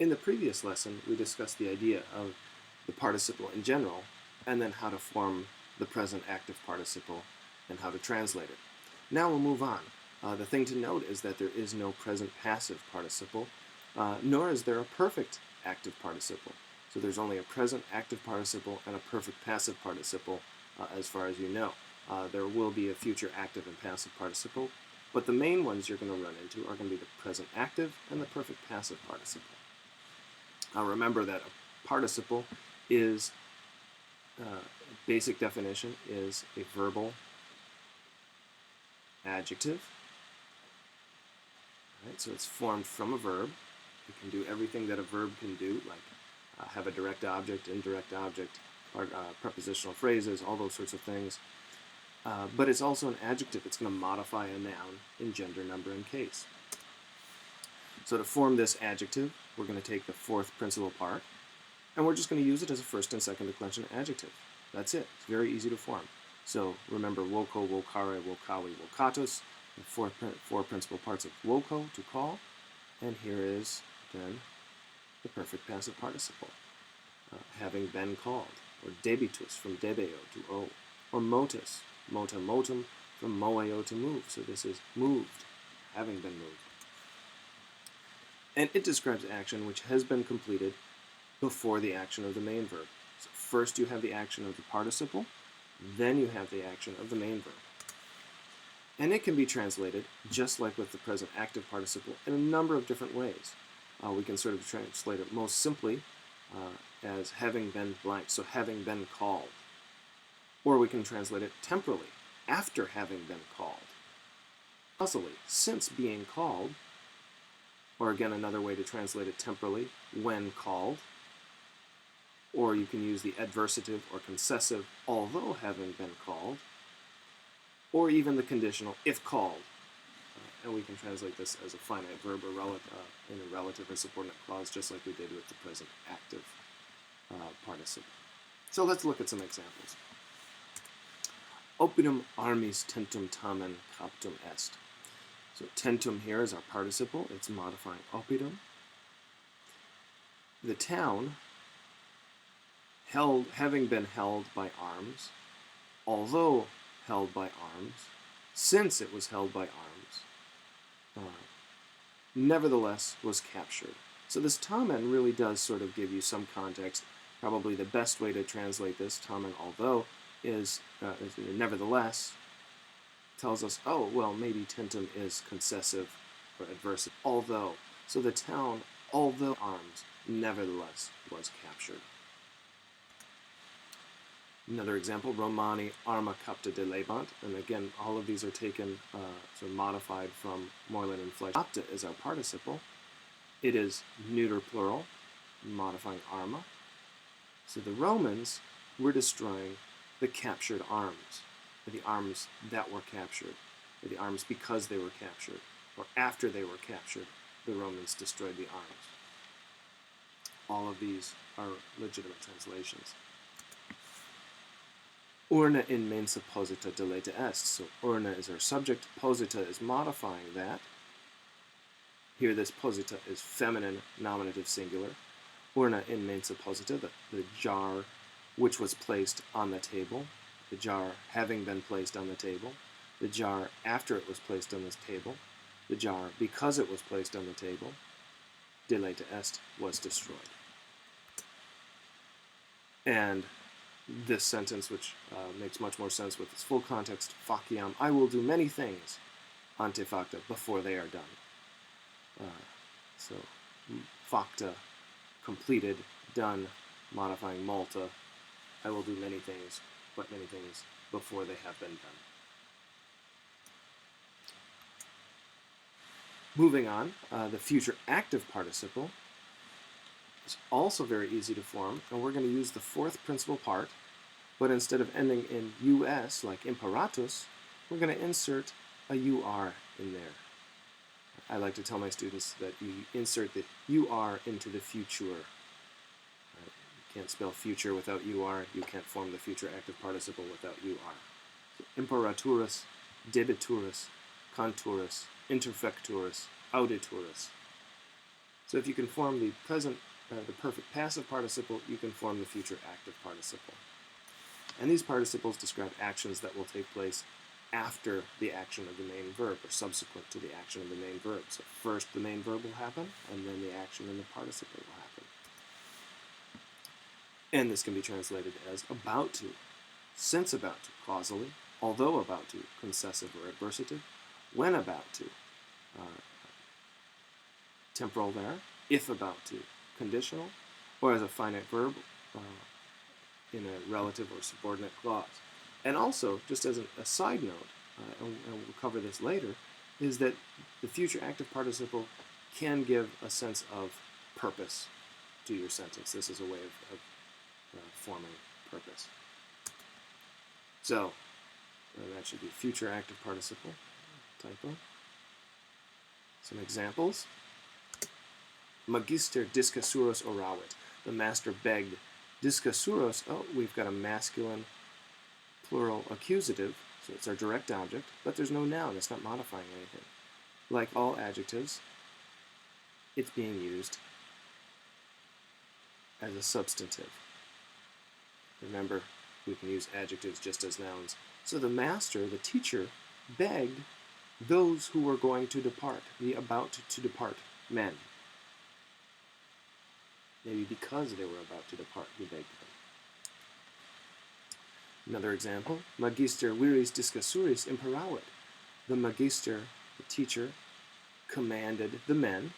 In the previous lesson, we discussed the idea of the participle in general, and then how to form the present active participle and how to translate it. Now we'll move on. The thing to note is that there is no present passive participle, nor is there a perfect active participle. So there's only a present active participle and a perfect passive participle as far as you know. There will be a future active and passive participle, but the main ones you're going to run into are going to be the present active and the perfect passive participle. Now remember that a participle is, basic definition, is a verbal adjective. Right, so it's formed from a verb. It can do everything that a verb can do, like have a direct object, indirect object, or, prepositional phrases, all those sorts of things. But it's also an adjective. It's going to modify a noun in gender, number, and case. So to form this adjective, we're going to take the fourth principal part, and we're just going to use it as a first and second declension adjective. That's it. It's very easy to form. So remember woko, wokare, wokawi, wokatus, the four principal parts of woko, to call, and here is then the perfect passive participle, having been called, or debitus from debeo to o, or motus, mota motum from moeo to move. So this is moved, having been moved. And it describes action which has been completed before the action of the main verb. So first you have the action of the participle, then you have the action of the main verb. And it can be translated, just like with the present active participle, in a number of different ways. We can sort of translate it most simply as having been blank, so having been called. Or we can translate it temporally, after having been called. Causally, since being called, or again another way to translate it temporally, when called. Or you can use the adversative or concessive, although having been called. Or even the conditional, if called. And we can translate this as a finite verb or in a relative or subordinate clause, just like we did with the present active participle. So let's look at some examples. Opidum armis tentum tamen captum est. So tentum here is our participle. It's modifying opidum. The town, having been held by arms, although held by arms, since it was held by arms, nevertheless was captured. So this tamen really does sort of give you some context. Probably the best way to translate this, tamen although, is nevertheless, tells us, oh, well, maybe tentum is concessive or adversive, although. So the town, although arms, nevertheless was captured. Another example, Romani arma capta delebant, and again, all of these are taken, sort of modified from Moylan and Flesch. Capta is our participle. It is neuter plural, modifying arma. So the Romans were destroying the captured arms, or the arms that were captured, or the arms because they were captured, or after they were captured, the Romans destroyed the arms. All of these are legitimate translations. Urna in mensa posita deleta est. So urna is our subject, posita is modifying that. Here this posita is feminine, nominative singular. Urna in mensa posita, the jar which was placed on the table, the jar having been placed on the table, the jar after it was placed on this table, the jar because it was placed on the table, deleta est, was destroyed. And this sentence, which makes much more sense with its full context, faciam, I will do many things, ante facta, before they are done. So facta, completed, done, modifying multa, I will do many things, but many things before they have been done. Moving on, the future active participle is also very easy to form, and we're going to use the fourth principal part, but instead of ending in us, like imperatus, we're going to insert a ur in there. I like to tell my students that you insert the ur into the future. Right? You can't spell future without ur. You can't form the future active participle without ur. So, imperaturus, debiturus, canturus, interfecturus, auditurus. So if you can form the perfect passive participle, you can form the future active participle. And these participles describe actions that will take place after the action of the main verb, or subsequent to the action of the main verb. So first the main verb will happen, and then the action in the participle will happen. And this can be translated as about to, since about to, causally, although about to, concessive or adversative, when about to, temporal there, if about to, conditional, or as a finite verb in a relative or subordinate clause. And also, just as a side note, and we'll cover this later, is that the future active participle can give a sense of purpose to your sentence. This is a way of forming purpose. So, that should be future active participle, typo. Some examples. Magister discassuros oravit. The master begged. Discassuros, oh, we've got a masculine plural accusative, so it's our direct object, but there's no noun, it's not modifying anything. Like all adjectives, it's being used as a substantive. Remember, we can use adjectives just as nouns. So the master, the teacher, begged those who were going to depart, the about to depart men. Maybe because they were about to depart, he begged them. Another example, Magister viris discassuris imperavit. The magister, the teacher, commanded the men,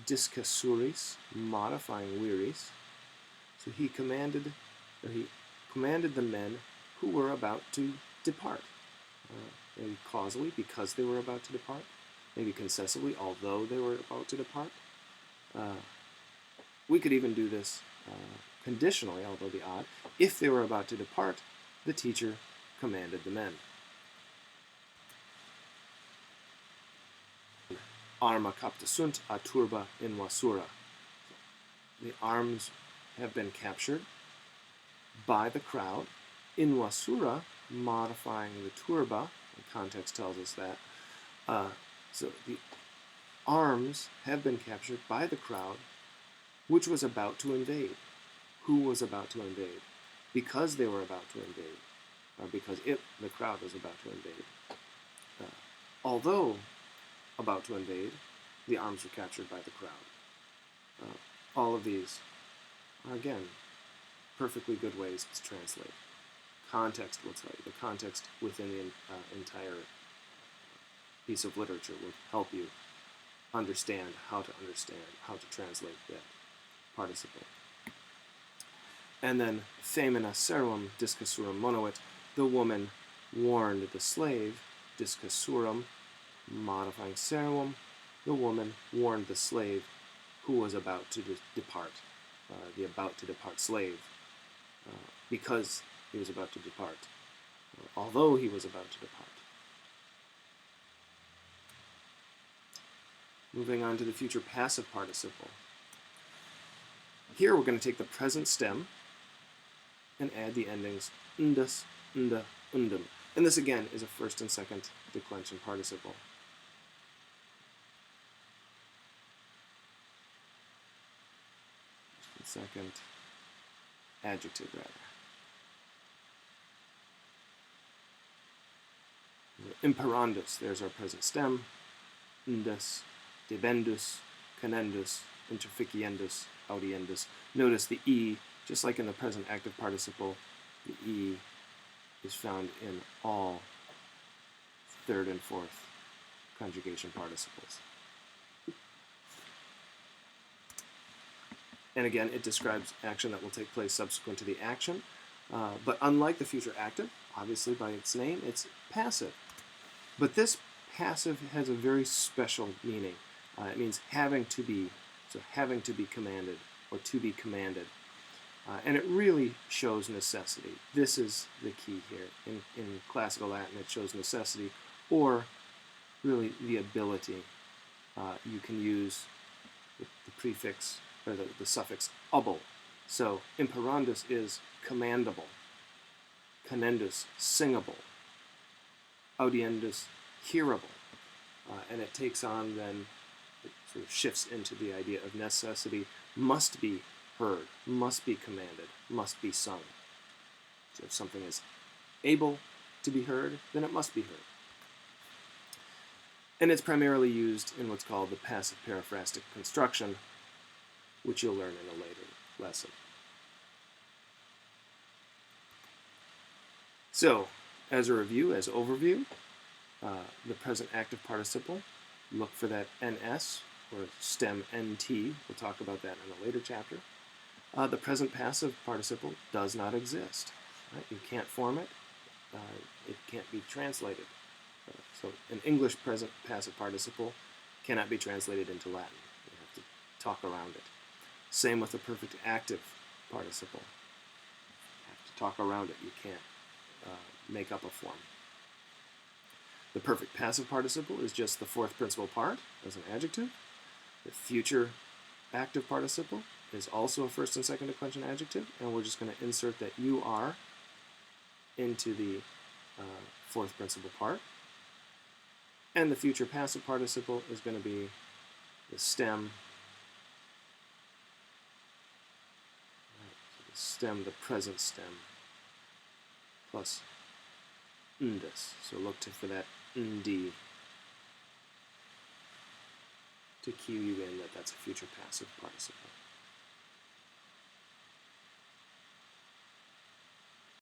discassuris, modifying viris. So he commanded the men who were about to depart. Maybe causally, because they were about to depart. Maybe concessively, although they were about to depart. We could even do this conditionally, although be odd. If they were about to depart, the teacher commanded the men. Arma capta sunt a turba in vasura. The arms have been captured by the crowd. In vasura, modifying the turba, the context tells us that. So the arms have been captured by the crowd, which was about to invade. Who was about to invade? Because they were about to invade, or because the crowd was about to invade. Although about to invade, the arms were captured by the crowd. All of these are, again, perfectly good ways to translate. Context will tell you. The context within the entire piece of literature will help you understand how to translate that participle. And then, femina serum discassurum monuit, the woman warned the slave, discassurum, modifying serum, the woman warned the slave who was about to depart, the about to depart slave, because he was about to depart, although he was about to depart. Moving on to the future passive participle. Here we're going to take the present stem and add the endings undus, unda, undum. And this again is a first and second declension participle. First and second adjective, rather. Imperandus, there's our present stem. Undus, debendus, canendus, interficiendus, audiendus. Notice the E, just like in the present active participle, the E is found in all third and fourth conjugation participles. And again, it describes action that will take place subsequent to the action. But unlike the future active, obviously by its name, it's passive. But this passive has a very special meaning. It means having to be, so having to be commanded or to be commanded. And it really shows necessity. This is the key here. In classical Latin, it shows necessity, or really the ability. You can use the prefix, or the suffix able. So imperandus is commandable, canendus singable, audiendus hearable. And it takes on then, it sort of shifts into the idea of necessity, must be heard, must be commanded, must be sung. So if something is able to be heard, then it must be heard. And it's primarily used in what's called the passive periphrastic construction, which you'll learn in a later lesson. So, as a review, as overview, the present active participle, look for that NS, or stem NT. We'll talk about that in a later chapter. The present passive participle does not exist. Right? You can't form it. It can't be translated. So an English present passive participle cannot be translated into Latin. You have to talk around it. Same with the perfect active participle. You have to talk around it. You can't make up a form. The perfect passive participle is just the fourth principal part as an adjective. The future active participle is also a first and second declension adjective, and we're just going to insert that you are into the fourth principal part. And the future passive participle is going to be the stem, the present stem, plus ndis. So look for that nd to cue you in that that's a future passive participle.